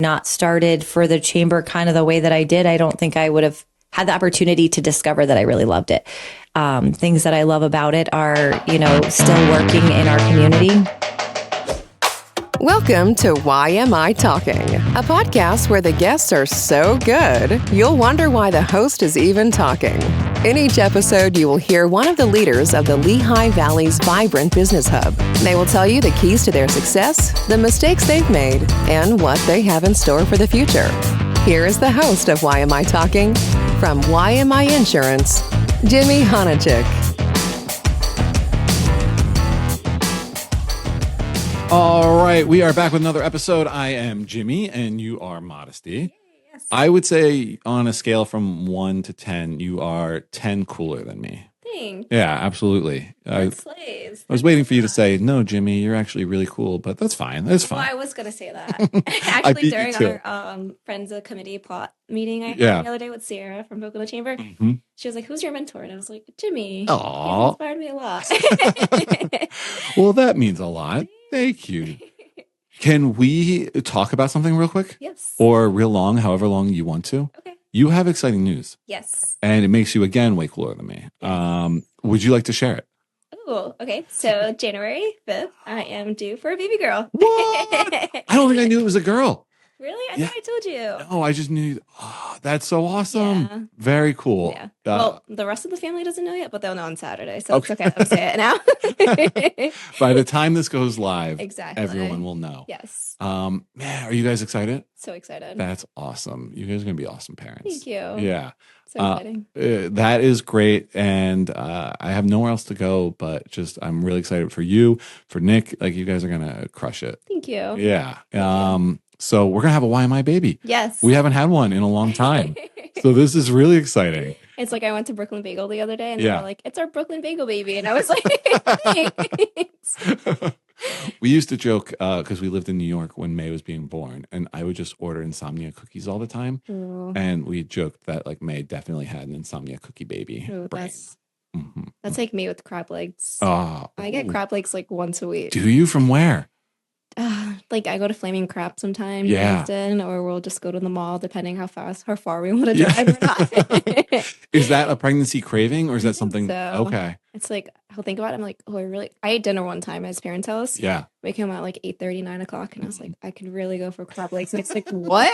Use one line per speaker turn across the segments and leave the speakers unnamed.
not started for the chamber kind of the way that I did, I don't think I would have had the opportunity to discover that I really loved it. Things that I love about it are, still working in our community.
Welcome to YMI Talking, a podcast where the guests are so good, you'll wonder why the host is even talking. In each episode, you will hear one of the leaders of the Lehigh Valley's vibrant business hub. They will tell you the keys to their success, the mistakes they've made, and what they have in store for the future. Here is the host of YMI Talking, from YMI Insurance, Jimmy Honachik.
All right, we are back with another episode. I am Jimmy, and you are Modesty.
Yes.
I would say on a scale from 1 to 10, you are 10 cooler than me.
Thanks.
Yeah, absolutely.
Slaves.
I was waiting for you to say, no, Jimmy, you're actually really cool, but that's fine. That's fine.
Well, I was going to say that. Actually, during our Friends of Committee plot meeting I had the other day with Sarah from Pocono Chamber, she was like, who's your mentor? And I was like, Jimmy.
Aww.
He inspired me a lot.
Well, that means a lot. Thank you. Can we talk about something real quick?
Yes.
Or real long, however long you want to?
Okay.
You have exciting news.
Yes.
And it makes you, again, way cooler than me.
Yes.
Would you like to share it?
Oh, okay. So January 5th, I am due for a baby girl.
What? I don't think I knew it was a girl.
Really? I thought I told you.
No, I just knew. Oh, that's so awesome.
Yeah.
Very cool.
Yeah. Well, the rest of the family doesn't know yet, but they'll know on Saturday. So it's okay. I'll say it now.
By the time this goes live,
exactly,
everyone will know.
Yes.
Man, are you guys excited?
So excited.
That's awesome. You guys are going to be awesome parents.
Thank you.
Yeah.
So exciting.
That is great. And I have nowhere else to go, but I'm really excited for you, for Nick. Like, you guys are going to crush it.
Thank you.
Yeah.
Thank you.
So we're going to have a YMI baby.
Yes.
We haven't had one in a long time. So this is really exciting.
It's like I went to Brooklyn Bagel the other day and they
Yeah.
were like, it's our Brooklyn Bagel baby. And I was like, thanks.
We used to joke because we lived in New York when May was being born, and I would just order insomnia cookies all the time.
Ooh.
And we joked that like May definitely had an insomnia cookie baby.
Ooh,
brain.
that's like me with crab legs.
Oh,
I get crab legs like once a week.
do you? From where?
Like I go to Flaming Crab sometimes,
Yeah.
Austin, or we'll just go to the mall depending how far we want to drive or not.
Is that a pregnancy craving or is that
think
something?
so.
Okay.
It's like I'll think about it. I'm like, I ate dinner one time at his parents' house.
Yeah.
We came out like 8:30, 9 o'clock, and I was like, I could really go for crab legs. And it's like, what?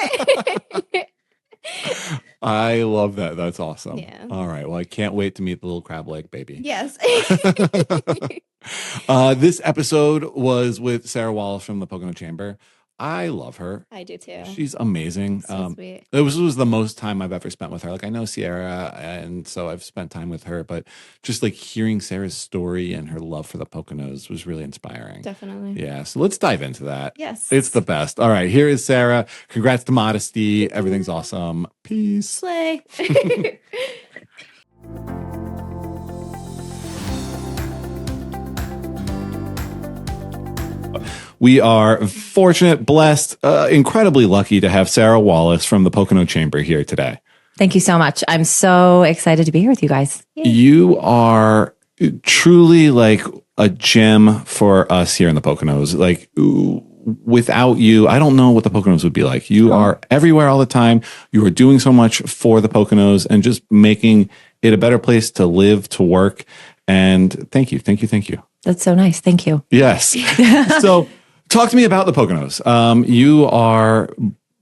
I love that. That's awesome.
Yeah.
All right. Well, I can't wait to meet the little crab leg baby.
Yes.
This episode was with Sarah Wallace from the Pocono Chamber. I love her.
I do too.
She's amazing.
So sweet.
This was the most time I've ever spent with her. Like, I know Sierra, and so I've spent time with her, but just like hearing Sarah's story and her love for the Poconos was really inspiring.
Definitely.
Yeah. So let's dive into that.
Yes.
It's the best. All right. Here is Sarah. Congrats to Modesty. Everything's awesome. Peace.
Slay.
We are fortunate, blessed, incredibly lucky to have Sarah Wallace from the Pocono Chamber here today.
Thank you so much. I'm so excited to be here with you guys.
You are truly like a gem for us here in the Poconos. Like, without you, I don't know what the Poconos would be like. You are everywhere all the time. You are doing so much for the Poconos and just making it a better place to live, to work. And thank you, thank you, thank you.
That's so nice. Thank you.
Yes. So talk to me about the Poconos. You are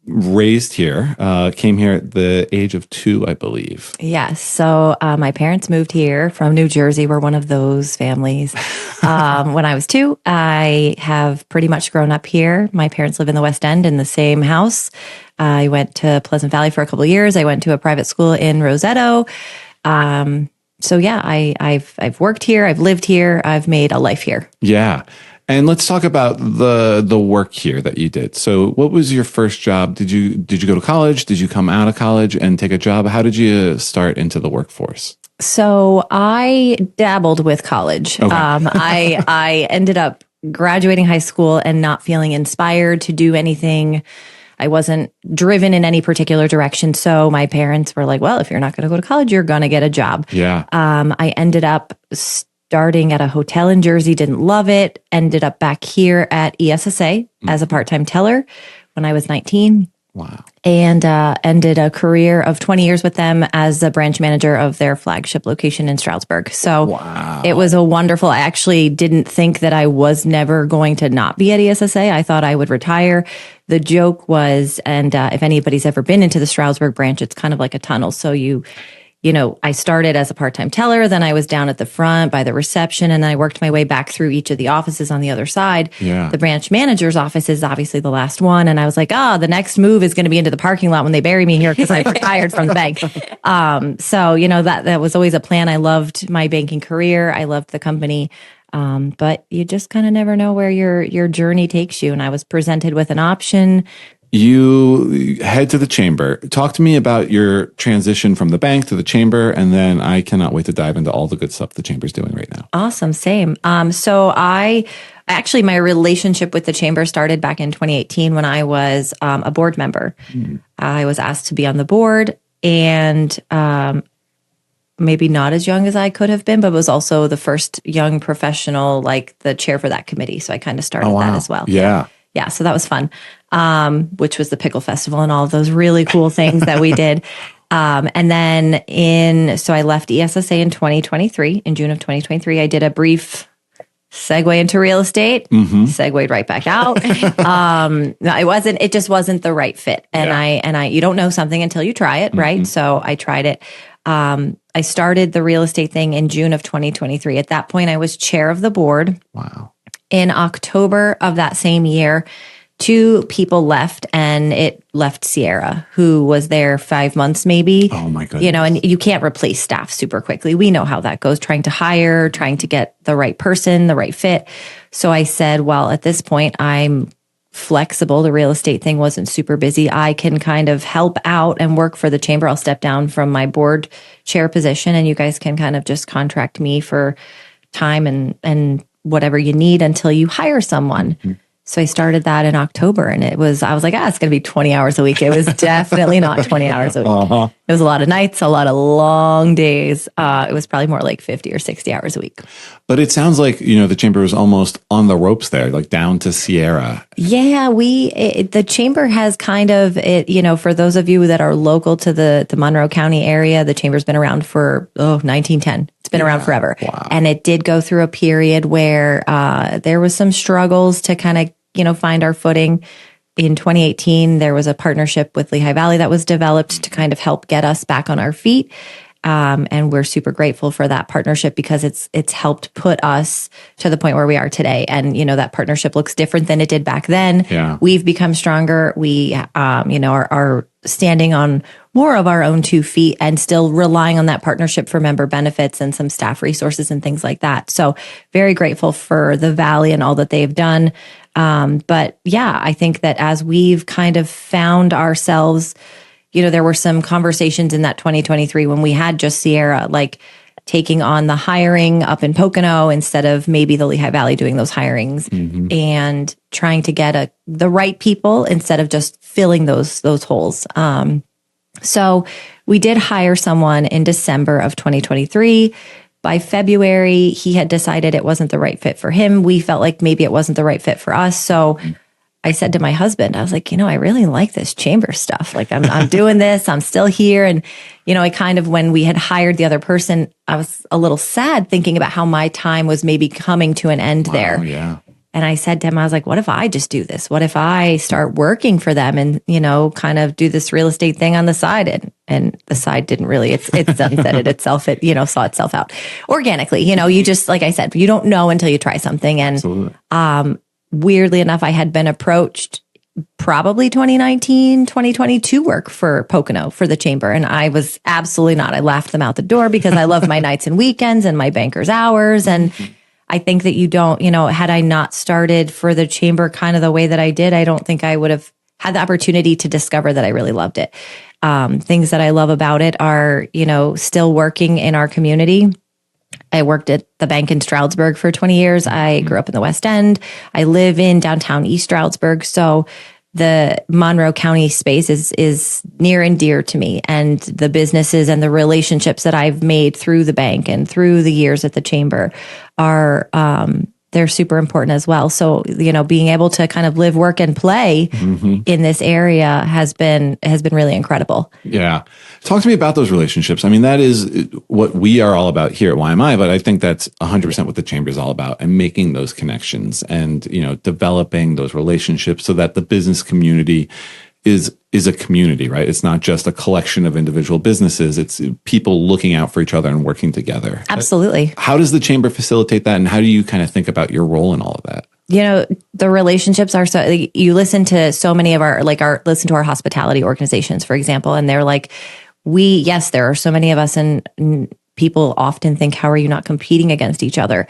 raised here, came here at the age of 2, I believe.
Yes. So my parents moved here from New Jersey. We're one of those families. When I was 2, I have pretty much grown up here. My parents live in the West End in the same house. I went to Pleasant Valley for a couple of years. I went to a private school in Rosetto. So yeah, I've worked here. I've lived here. I've made a life here.
Yeah. And let's talk about the work here that you did. So what was your first job? Did you go to college? Did you come out of college and take a job? How did you start into the workforce?
So I dabbled with college.
Okay.
I ended up graduating high school and not feeling inspired to do anything. I wasn't driven in any particular direction. So my parents were like, well, if you're not going to go to college, you're going to get a job.
Yeah.
I ended up starting at a hotel in Jersey, didn't love it, ended up back here at ESSA as a part-time teller when I was 19.
Wow.
And ended a career of 20 years with them as the branch manager of their flagship location in Stroudsburg. So it was a wonderful, I actually didn't think that I was never going to not be at ESSA. I thought I would retire. The joke was, and if anybody's ever been into the Stroudsburg branch, it's kind of like a tunnel. So I started as a part-time teller, then I was down at the front by the reception, and then I worked my way back through each of the offices on the other side.
Yeah.
The branch manager's office is obviously the last one. And I was like, the next move is going to be into the parking lot when they bury me here because I retired from the bank. So, that was always a plan. I loved my banking career. I loved the company. But you just kind of never know where your journey takes you. And I was presented with an option.
You head to the chamber. Talk to me about your transition from the bank to the chamber, and then I cannot wait to dive into all the good stuff the chamber's doing right now.
Awesome. Same. So my relationship with the chamber started back in 2018 when I was a board member. I was asked to be on the board, and maybe not as young as I could have been, but was also the first young professional, like the chair for that committee. So I kind of started that as well.
Yeah.
Yeah, so that was fun, which was the Pickle Festival and all of those really cool things that we did. And then so I left ESSA in 2023, in June of 2023. I did a brief segue into real estate, segued right back out. It just wasn't the right fit. And you don't know something until you try it, right? So I tried it. I started the real estate thing in June of 2023. At that point, I was chair of the board.
Wow.
In October of that same year, 2 people left, and it left Sierra, who was there 5 months maybe.
Oh my goodness.
And you can't replace staff super quickly. We know how that goes, trying to hire, trying to get the right person, the right fit. So I said, well, at this point, I'm flexible. The real estate thing wasn't super busy. I can kind of help out and work for the chamber. I'll step down from my board chair position, and you guys can kind of just contract me for time and whatever you need until you hire someone. So I started that in October, and I was like, it's going to be 20 hours a week. It was definitely not 20 hours a week. It was a lot of nights, a lot of long days. It was probably more like 50 or 60 hours a week.
But it sounds like, the chamber was almost on the ropes there, like down to Sierra.
Yeah, the chamber has kind of, for those of you that are local to the Monroe County area, the chamber's been around for 1910. It's been around forever.
Wow.
And it did go through a period where there was some struggles to kind of, find our footing. In 2018, there was a partnership with Lehigh Valley that was developed to kind of help get us back on our feet. And we're super grateful for that partnership because it's helped put us to the point where we are today. And, that partnership looks different than it did back then.
Yeah.
We've become stronger. We, are standing on more of our own 2 feet and still relying on that partnership for member benefits and some staff resources and things like that. So very grateful for the Valley and all that they've done. But yeah, I think that as we've kind of found ourselves, there were some conversations in that 2023 when we had just Sierra, like taking on the hiring up in Pocono instead of maybe the Lehigh Valley doing those hirings, and trying to get the right people instead of just filling those holes. So we did hire someone in December of 2023. By February, he had decided it wasn't the right fit for him. We felt like maybe it wasn't the right fit for us. So I said to my husband, I was like, I really like this chamber stuff. Like I'm doing this, I'm still here. And, I kind of, when we had hired the other person, I was a little sad thinking about how my time was maybe coming to an end there.
Yeah.
And I said to him, I was like, what if I just do this? What if I start working for them and, kind of do this real estate thing on the side? And the side didn't really, it's sunsetted itself. It, saw itself out organically. You just, like I said, you don't know until you try something. And,
Absolutely.
Weirdly enough, I had been approached probably 2019, 2020 to work for Pocono for the chamber. And I was absolutely not. I laughed them out the door because I love my nights and weekends and my banker's hours. And I think that you don't, had I not started for the chamber kind of the way that I did, I don't think I would have had the opportunity to discover that I really loved it. Things that I love about it are, still working in our community. I worked at the bank in Stroudsburg for 20 years. I grew up in the West End. I live in downtown East Stroudsburg. So the Monroe County space is near and dear to me. And the businesses and the relationships that I've made through the bank and through the years at the chamber are they're super important as well. So, being able to kind of live, work, and play in this area has been really incredible.
Yeah. Talk to me about those relationships. I mean, that is what we are all about here at YMI, but I think that's 100% what the chamber is all about, and making those connections and, developing those relationships so that the business community is a community, right? It's not just a collection of individual businesses. It's people looking out for each other and working together.
Absolutely.
How does the chamber facilitate that? And how do you kind of think about your role in all of that?
The relationships are so, you listen to so many of listen to our hospitality organizations, for example, and they're like, there are so many of us, and people often think, how are you not competing against each other?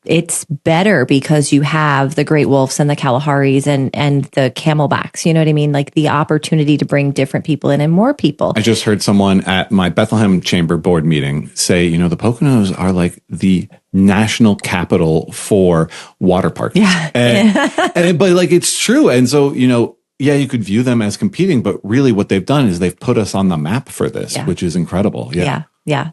It's better because you have the Great Wolves and the Kalaharis and the Camelbacks. You know what I mean? Like the opportunity to bring different people in and more people.
I just heard someone at my Bethlehem Chamber board meeting say, the Poconos are like the national capital for water parks.
Yeah.
But like, it's true. And so, you could view them as competing, but really what they've done is they've put us on the map for this, which is incredible.
Yeah.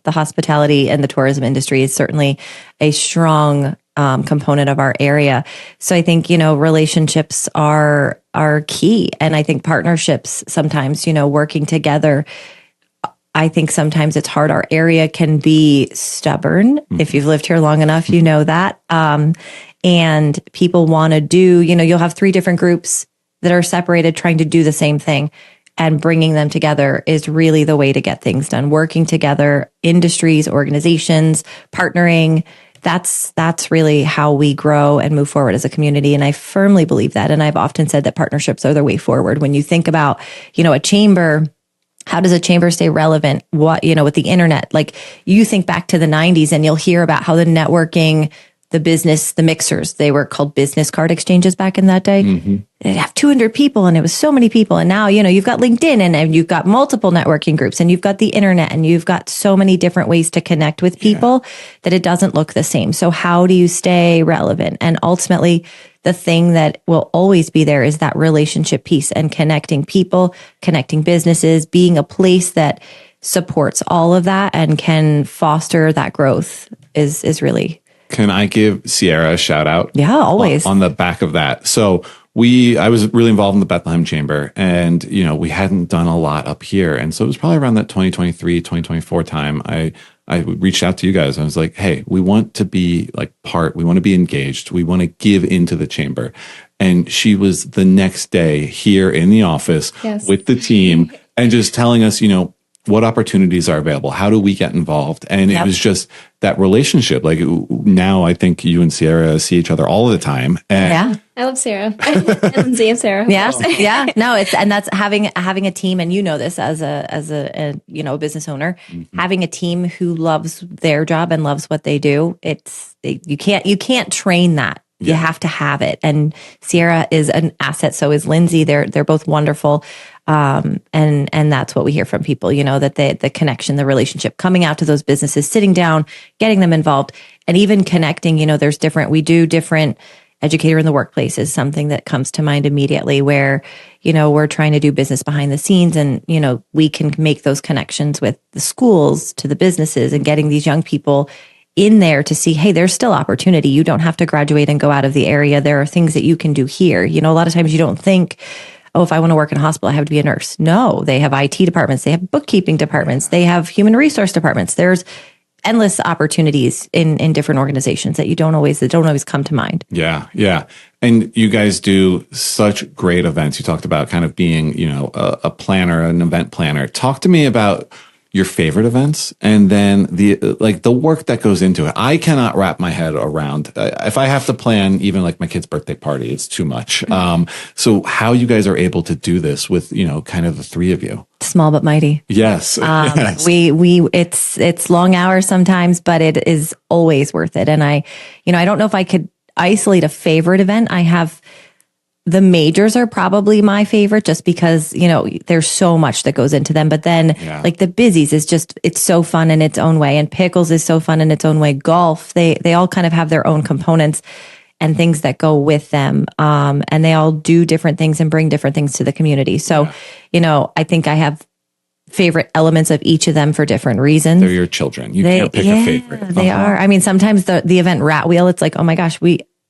The hospitality and the tourism industry is certainly a strong component of our area. So I think, relationships are key. And I think partnerships sometimes, working together, I think sometimes it's hard. Our area can be stubborn. If you've lived here long enough, you know that. And people want to do, you'll have 3 different groups that are separated trying to do the same thing. And bringing them together is really the way to get things done. Working together, industries, organizations, partnering, that's really how we grow and move forward as a community. And I firmly believe that. And I've often said that partnerships are the way forward. When you think about, a chamber, how does a chamber stay relevant? What, with the internet, like you think back to the 90s and you'll hear about how the networking, the business, the mixers, they were called business card exchanges back in that day. They'd have 200 people and it was so many people. And now, you've got LinkedIn and you've got multiple networking groups and you've got the internet and you've got so many different ways to connect with people that it doesn't look the same. So how do you stay relevant? And ultimately, the thing that will always be there is that relationship piece and connecting people, connecting businesses, being a place that supports all of that and can foster that growth is really.
Can I give Sierra a shout out?
Yeah, always.
On the back of that. So I was really involved in the Bethlehem Chamber, and, we hadn't done a lot up here. And so it was probably around that 2023, 2024 time. I reached out to you guys. I was like, hey, we want to be we want to be engaged. We want to give into the chamber. And she was the next day here in the office with the team and just telling us, what opportunities are available? How do we get involved? And it was just that relationship. Like now I think you and Sierra see each other all the time. And
I love Sarah. And Lindsay and Sarah.
Yeah. No, that's having a team, and this as a business owner, having a team who loves their job and loves what they do. You can't train that. You have to have it. And Sierra is an asset. So is Lindsay. They're both wonderful. And that's what we hear from people, that the connection, the relationship, coming out to those businesses, sitting down, getting them involved, and even connecting, we do different educator in the workplace is something that comes to mind immediately where, we're trying to do business behind the scenes and, we can make those connections with the schools to the businesses and getting these young people in there to see, hey, there's still opportunity. You don't have to graduate and go out of the area. There are things that you can do here. A lot of times you don't think, oh, if I want to work in a hospital, I have to be a nurse. No, they have IT departments. They have bookkeeping departments. They have human resource departments. There's endless opportunities in different organizations that don't always come to mind.
Yeah. And you guys do such great events. You talked about kind of being, a planner, an event planner. Talk to me about your favorite events and then the work that goes into it. I cannot wrap my head around if I have to plan even my kid's birthday party, it's too much. So how you guys are able to do this with, kind of the 3 of you.
Small but mighty.
Yes. Yes.
It's long hours sometimes, but it is always worth it. And I don't know if I could isolate a favorite event. The majors are probably my favorite just because, there's so much that goes into them. But then the busies is it's so fun in its own way. And pickles is so fun in its own way. Golf, they all kind of have their own components and things that go with them. And they all do different things and bring different things to the community. So, I think I have favorite elements of each of them for different reasons.
They're your children. You can't pick a favorite.
They are. I mean, sometimes the event rat wheel, it's like, oh my gosh,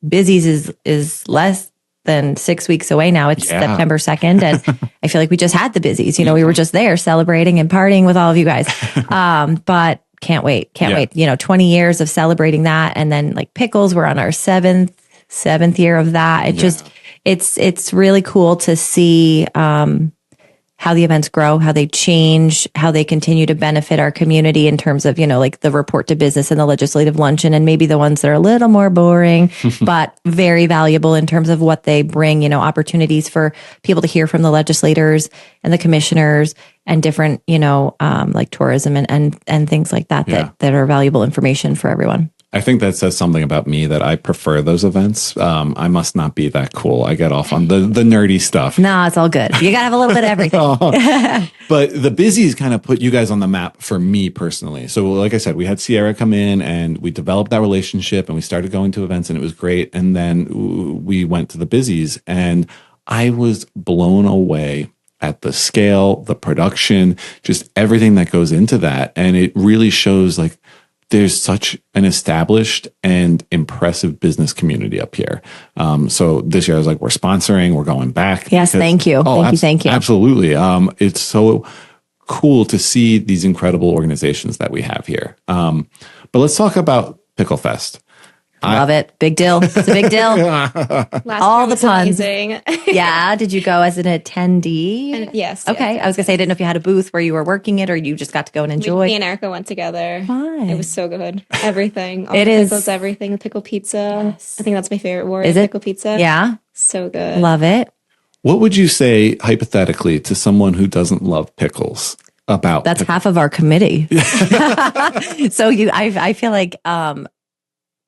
Busy's is less than 6 weeks away now. It's September 2nd. And I feel like we just had the Busy's. We were just there celebrating and partying with all of you guys. But can't wait. 20 years of celebrating that. And then like Pickles, we're on our seventh year of that. It's really cool to see how the events grow, how they change, how they continue to benefit our community in terms of, like the report to business and the legislative luncheon, and maybe the ones that are a little more boring, but very valuable in terms of what they bring, opportunities for people to hear from the legislators and the commissioners and different, like tourism and things like that are valuable information for everyone.
I think that says something about me that I prefer those events. I must not be that cool. I get off on the nerdy stuff.
No, it's all good. You got to have a little bit of everything.
But the Busy's kind of put you guys on the map for me personally. So like I said, we had Sierra come in and we developed that relationship and we started going to events and it was great. And then we went to the Busy's and I was blown away at the scale, the production, just everything that goes into that. And it really shows like, there's such an established and impressive business community up here. So this year I was like, we're sponsoring, we're going back.
Yes, thank you. Thank you.
Absolutely. It's so cool to see these incredible organizations that we have here. But let's talk about Pickle Fest.
Love it. Big deal. It's a big deal. All the puns.
Amazing.
Yeah. Did you go as an attendee?
Yes.
Okay.
Yes,
I was going to say, I didn't know if you had a booth where you were working it or you just got to go and enjoy.
Me and Erica went together.
Fun.
It was so good. Everything. All
It
the
is.
pickles, everything. The pickle pizza.
Yes.
I think that's my favorite word.
Is it?
Pickle pizza.
Yeah.
So good.
Love it.
What would you say hypothetically to someone who doesn't love pickles about
That's
pickles?
half of our committee. So I feel like,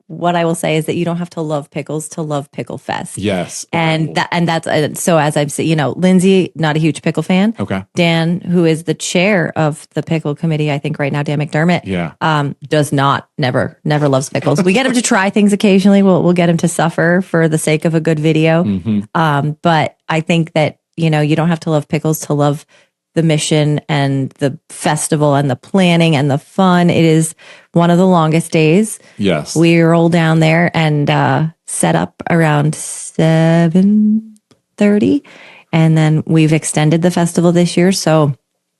what I will say is that you don't have to love pickles to love Pickle Fest.
Yes.
And that's so as I've said, Lindsay, not a huge pickle fan.
Okay.
Dan, who is the chair of the pickle committee, I think right now, Dan McDermott, does not, never loves pickles. We get him to try things occasionally. We'll get him to suffer for the sake of a good video.
Mm-hmm.
But I think that, you don't have to love pickles to love the mission and the festival and the planning and the fun. It is one of the longest days.
Yes.
We roll down there and set up around 7:30. And then we've extended the festival this year. So,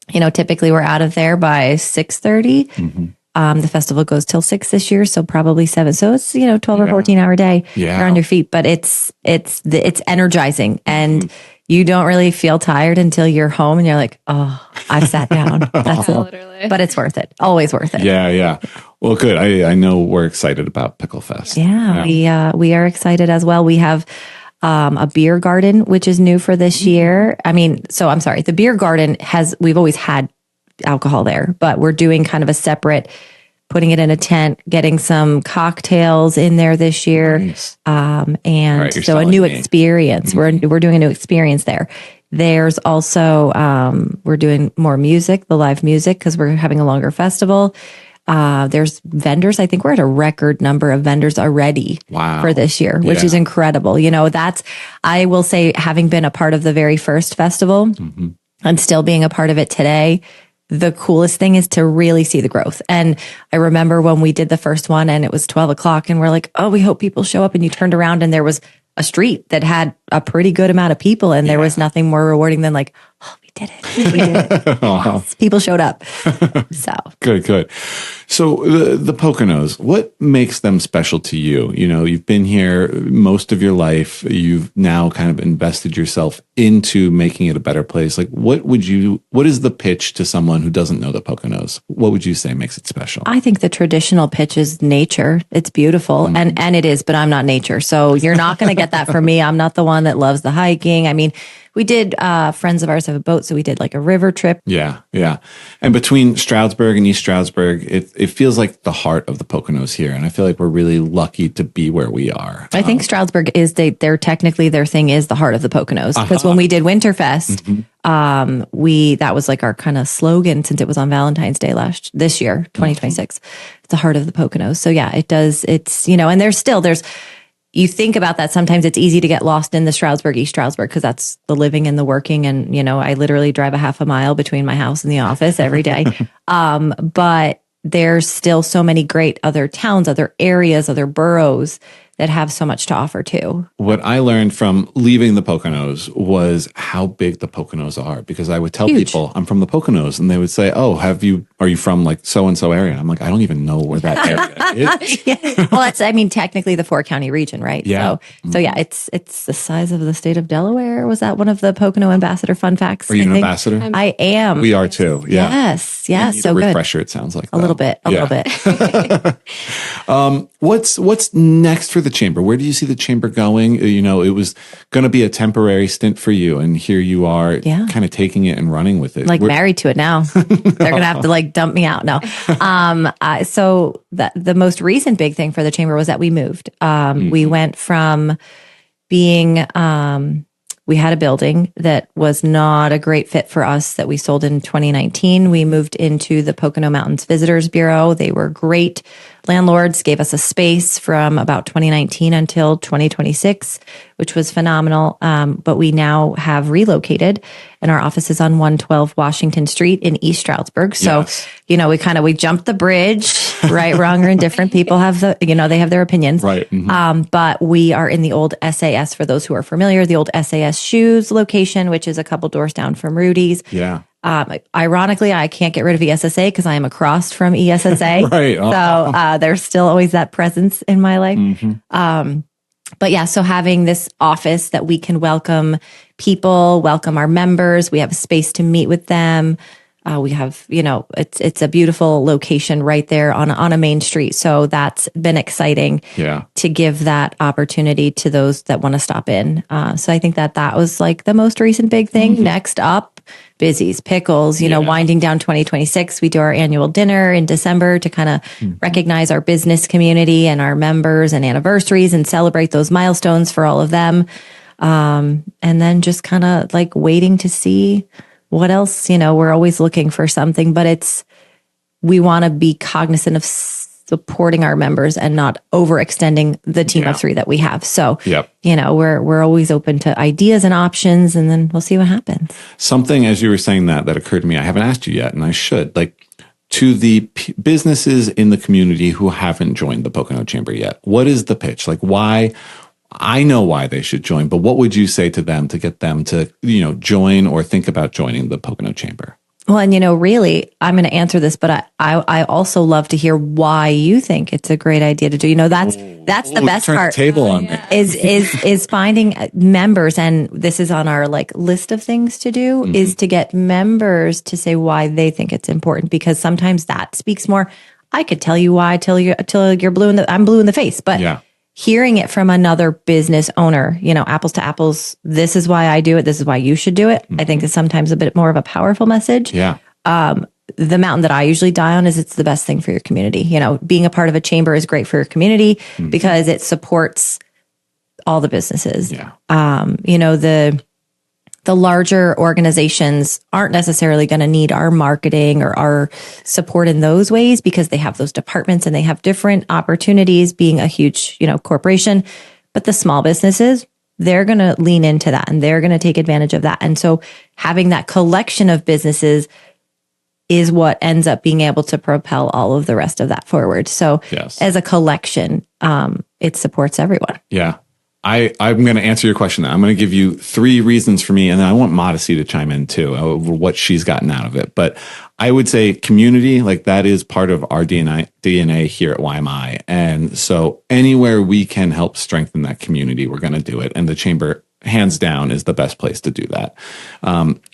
typically we're out of there by 6:30. Mm-hmm. The festival goes till 6 this year. So probably 7. So it's, 12 or 14 hour day. You're on your feet, but it's energizing and you don't really feel tired until you're home and you're like, oh, I've sat down. That's it.
Literally.
But it's worth it. Always worth it.
Yeah. Well, good. I know we're excited about Pickle Fest.
Yeah. We are excited as well. We have a beer garden, which is new for this year. I'm sorry. The beer garden we've always had alcohol there, but we're doing kind of a separate, putting it in a tent, getting some cocktails in there this year. Nice. And so a new experience. Mm-hmm. We're doing a new experience there. There's also, we're doing more music, the live music, because we're having a longer festival. There's vendors. I think we're at a record number of vendors already for this year, which is incredible. I will say, having been a part of the very first festival and still being a part of it today, the coolest thing is to really see the growth. And I remember when we did the first one and it was 12 o'clock and we're like, oh, we hope people show up. And you turned around and there was a street that had a pretty good amount of people. And there was nothing more rewarding than like, oh, we did it. We did it. Yes, people showed up. So
good. So the Poconos, what makes them special to you? You've been here most of your life. You've now kind of invested yourself into making it a better place. Like, what is the pitch to someone who doesn't know the Poconos? What would you say makes it special?
I think the traditional pitch is nature. It's beautiful. Mm-hmm. And it is, but I'm not nature. So you're not going to get that from me. I'm not the one that loves the hiking. We did, friends of ours have a boat, so we did like a river trip. Yeah.
And between Stroudsburg and East Stroudsburg, it feels like the heart of the Poconos here. And I feel like we're really lucky to be where we are.
I think Stroudsburg is, technically their thing is the heart of the Poconos. Because when we did Winterfest, that was like our kind of slogan since it was on Valentine's Day this year, 2026. It's the heart of the Poconos. So yeah, it does. It's, and there's, you think about that. Sometimes it's easy to get lost in the Stroudsburg, East Stroudsburg, because that's the living and the working. And, I literally drive a half a mile between my house and the office every day. But there's still so many great other towns, other areas, other boroughs that have so much to offer too.
What I learned from leaving the Poconos was how big the Poconos are, because I would tell people I'm from the Poconos and they would say, "Oh, are you from like so-and-so area?" I'm like, I don't even know where that area is.
Yeah. Well, it's, I mean, technically the 4-county region, right?
Yeah.
So yeah, it's the size of the state of Delaware. Was that one of the Pocono ambassador fun facts?
Are you an ambassador?
I am.
We are too. Yeah.
Yes. Yes. So
a
good.
refresher, it sounds like.
A little bit. A little bit.
What's next for the chamber? Where do you see the chamber going? You know, it was going to be a temporary stint for you, and here you are kind of taking it and running with it.
Like married to it now. They're going to have to like dump me out. No. So the most recent big thing for the chamber was that we moved. We went from being, we had a building that was not a great fit for us that we sold in 2019. We moved into the Pocono Mountains Visitors Bureau. They were great landlords, gave us a space from about 2019 until 2026, which was phenomenal. But we now have relocated, and our office is on 112 Washington Street in East Stroudsburg. So, you know, we jumped the bridge, right, wrong, or indifferent. People have they have their opinions.
Right. Mm-hmm.
But we are in the old SAS, for those who are familiar, the old SAS Shoes location, which is a couple doors down from Rudy's.
Yeah.
Ironically, I can't get rid of ESSA because I am across from ESSA.
Right.
So there's still always that presence in my life.
Mm-hmm.
But yeah, so having this office that we can welcome people, welcome our members, we have a space to meet with them. We have, it's a beautiful location right there on a main street. So that's been exciting to give that opportunity to those that want to stop in. So I think that was like the most recent big thing. Mm-hmm. Next up, Busy's Pickles, winding down 2026. We do our annual dinner in December to kind of recognize our business community and our members and anniversaries and celebrate those milestones for all of them. And then just kind of like waiting to see what else, we're always looking for something, but we want to be cognizant of supporting our members and not overextending the team of 3 that we have. So, we're always open to ideas and options, and then we'll see what happens.
Something, as you were saying that occurred to me, I haven't asked you yet, and I should, to the businesses in the community who haven't joined the Pocono Chamber yet, what is the pitch? Like, why? I know why they should join, but what would you say to them to get them to, join or think about joining the Pocono Chamber?
Well, and really, I'm going to answer this, but I also love to hear why you think it's a great idea to do. That's the best part.
Table on me.
Is finding members, and this is on our list of things to do, is to get members to say why they think it's important, because sometimes that speaks more. I could tell you why till you're I'm blue in the face, but hearing it from another business owner, apples to apples, this is why I do it, this is why you should do it, I think is sometimes a bit more of a powerful message.
Yeah.
The mountain that I usually die on is it's the best thing for your community. Being a part of a chamber is great for your community because it supports all the businesses.
Yeah.
The larger organizations aren't necessarily going to need our marketing or our support in those ways because they have those departments and they have different opportunities being a huge, corporation. But the small businesses, they're going to lean into that and they're going to take advantage of that. And so having that collection of businesses is what ends up being able to propel all of the rest of that forward. So as a collection, it supports everyone.
Yeah. I'm going to answer your question now. I'm going to give you 3 reasons for me, and then I want Modesty to chime in too over what she's gotten out of it. But I would say community, that is part of our DNA here at YMI. And so anywhere we can help strengthen that community, we're going to do it. And the chamber, hands down, is the best place to do that.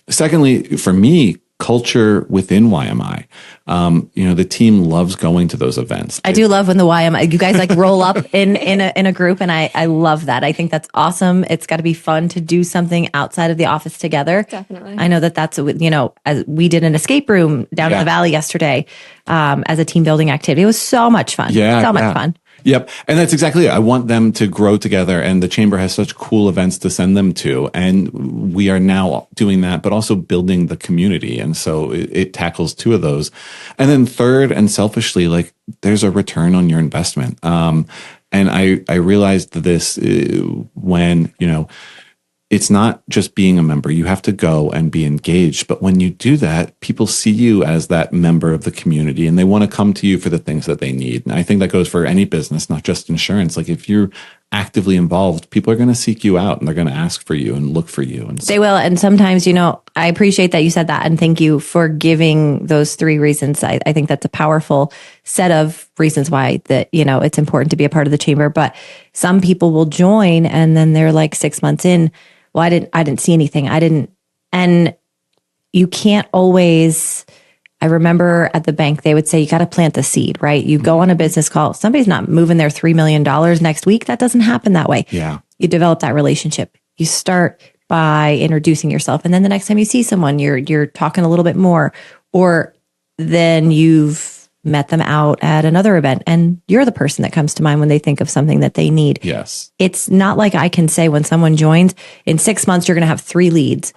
Secondly, for me, culture within YMI. The team loves going to those events.
I do love when the YMI, you guys roll up in a group, and I love that. I think that's awesome. It's got to be fun to do something outside of the office together.
Definitely.
I know that's, as we did an escape room down in the valley yesterday, as a team building activity. It was so much fun. So much fun.
Yep. And that's exactly it. I want them to grow together, and the chamber has such cool events to send them to. And we are now doing that, but also building the community. And so it tackles 2 of those. And then third, and selfishly, there's a return on your investment. And I realized this when, it's not just being a member. You have to go and be engaged. But when you do that, people see you as that member of the community and they want to come to you for the things that they need. And I think that goes for any business, not just insurance. Like if you're actively involved, people are going to seek you out and they're going to ask for you and look for you. And
they will. And sometimes, I appreciate that you said that. And thank you for giving those 3 reasons. I think that's a powerful set of reasons why that, it's important to be a part of the chamber. But some people will join and then they're like 6 months in. Well, I didn't see anything. And you can't always, I remember at the bank, they would say, you got to plant the seed, right? You go on a business call. Somebody's not moving their $3 million next week. That doesn't happen that way.
Yeah.
You develop that relationship. You start by introducing yourself. And then the next time you see someone, you're talking a little bit more, or then you've met them out at another event and you're the person that comes to mind when they think of something that they need.
Yes.
It's not like I can say when someone joins, in 6 months, you're going to have 3 leads.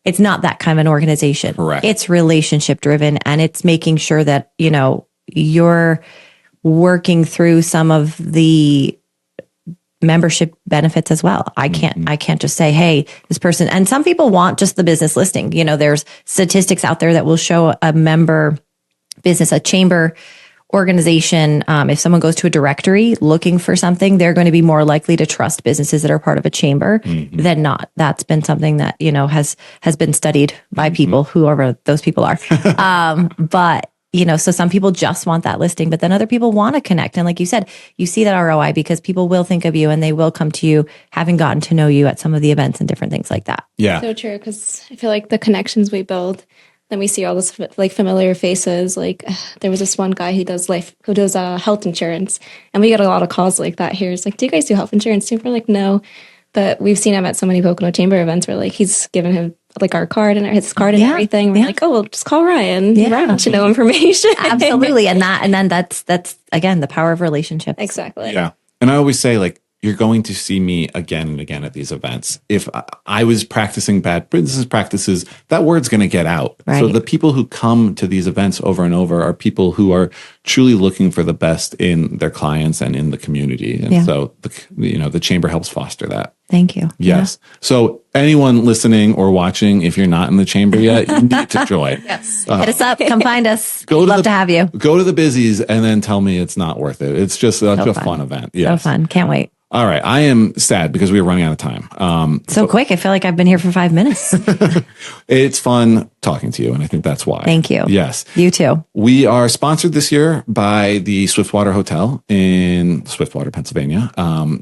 It's not that kind of an organization.
Correct.
It's relationship driven and it's making sure that, you're working through some of the membership benefits as well. I can't just say, hey, this person, and some people want just the business listing. There's statistics out there that will show a member business, a chamber organization. If someone goes to a directory looking for something, they're going to be more likely to trust businesses that are part of a chamber than not. That's been something that, has been studied by people, whoever those people are. But so some people just want that listing, but then other people want to connect. And like you said, you see that ROI because people will think of you and they will come to you having gotten to know you at some of the events and different things like that.
Yeah.
So true. Because I feel like the connections we build, then we see all this like familiar faces. Like there was this one guy who does health insurance, and we get a lot of calls like that here. It's like, do you guys do health insurance? And we're like, no. But we've seen him at so many Pocono Chamber events where like he's given him like our card and his card and everything. We're like, oh, well, just call Ryan. Yeah. Ryan should know information.
Absolutely. And then that's again the power of relationships.
Exactly.
Yeah. And I always say, like, you're going to see me again and again at these events. If I was practicing bad business practices, that word's going to get out.
Right.
So the people who come to these events over and over are people who are truly looking for the best in their clients and in the community. And so the chamber helps foster that.
Thank you.
Yes. Yeah. So anyone listening or watching, if you're not in the chamber yet, you need to join.
Yes. Hit us up. Come find us. We'd love to have you.
Go to the busies and then tell me it's not worth it. It's just such a fun event. Yes.
So fun. Can't wait.
All right. I am sad because we are running out of time.
So quick. I feel like I've been here for 5 minutes.
It's fun talking to you, and I think that's why.
Thank you.
Yes.
You too.
We are sponsored this year by the Swiftwater Hotel in Swiftwater, Pennsylvania.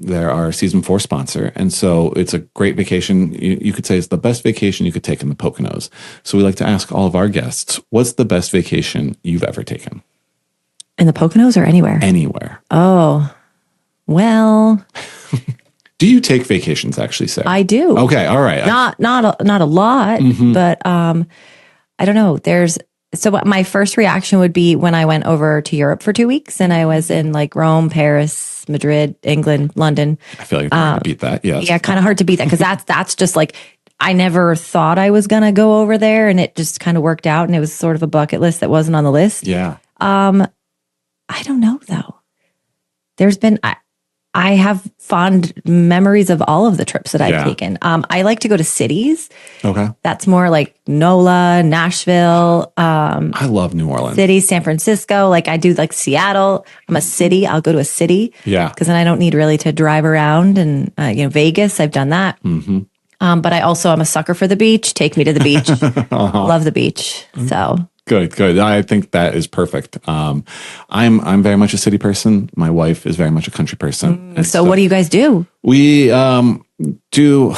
They're our season 4 sponsor. And so it's a great vacation. You could say it's the best vacation you could take in the Poconos. So we like to ask all of our guests, what's the best vacation you've ever taken?
In the Poconos or anywhere?
Anywhere.
Oh, well.
Do you take vacations, actually, Sarah?
I do.
Okay, all right.
Not a lot, but I don't know. So my first reaction would be when I went over to Europe for 2 weeks and I was in like Rome, Paris, Madrid, England, London.
I feel like it's hard to beat that. Yes.
Yeah, kind of hard to beat that because that's just like, I never thought I was going to go over there and it just kind of worked out and it was sort of a bucket list that wasn't on the list.
Yeah.
I don't know though. I have fond memories of all of the trips that I've taken. I like to go to cities.
Okay.
That's more like NOLA, Nashville.
I love New Orleans.
Cities, San Francisco. Like I do like Seattle. I'm a city. I'll go to a city.
Yeah.
Because then I don't need really to drive around. And, Vegas, I've done that.
Mm-hmm.
But I'm a sucker for the beach. Take me to the beach. Love the beach. So.
Good. I think that is perfect. I'm very much a city person. My wife is very much a country person.
So what do you guys do?
We do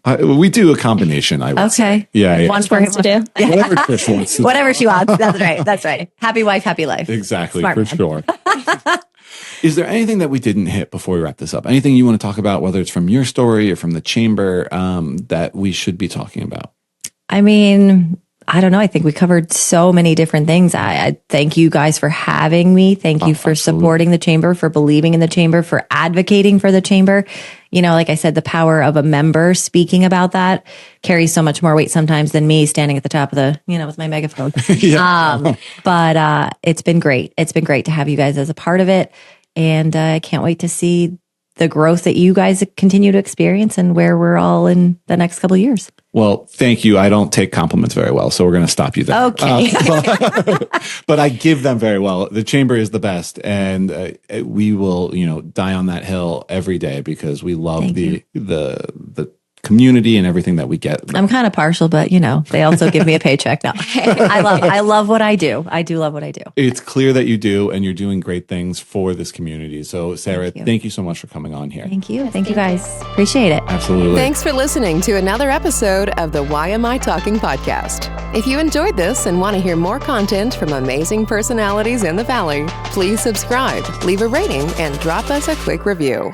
a combination. I would say. Yeah.
One for him to do.
Whatever Trish wants.
Whatever she wants. That's right. Happy wife, happy life.
Exactly.
Smart
for
man.
Sure. Is there anything that we didn't hit before we wrap this up? Anything you want to talk about, whether it's from your story or from the chamber, that we should be talking about?
I mean, I don't know. I think we covered so many different things. I thank you guys for having me. Thank you for supporting the chamber, for believing in the chamber, for advocating for the chamber. Like I said, the power of a member speaking about that carries so much more weight sometimes than me standing at the top of the, with my megaphone. But it's been great. It's been great to have you guys as a part of it. And I can't wait to see the growth that you guys continue to experience and where we're all in the next couple of years.
Well, thank you. I don't take compliments very well, so we're going to stop you there.
Okay.
But I give them very well. The chamber is the best, and we will, die on that hill every day because we love the community and everything that we get.
I'm kind of partial, but they also give me a paycheck now. I love what I do. I do love what I do.
It's clear that you do, and you're doing great things for this community. So, Sarah, thank you so much for coming on here.
Thank you. Thank you guys. Appreciate it.
Absolutely.
Thanks for listening to another episode of the YMI Talking podcast. If you enjoyed this and want to hear more content from amazing personalities in the Valley, please subscribe, leave a rating, and drop us a quick review.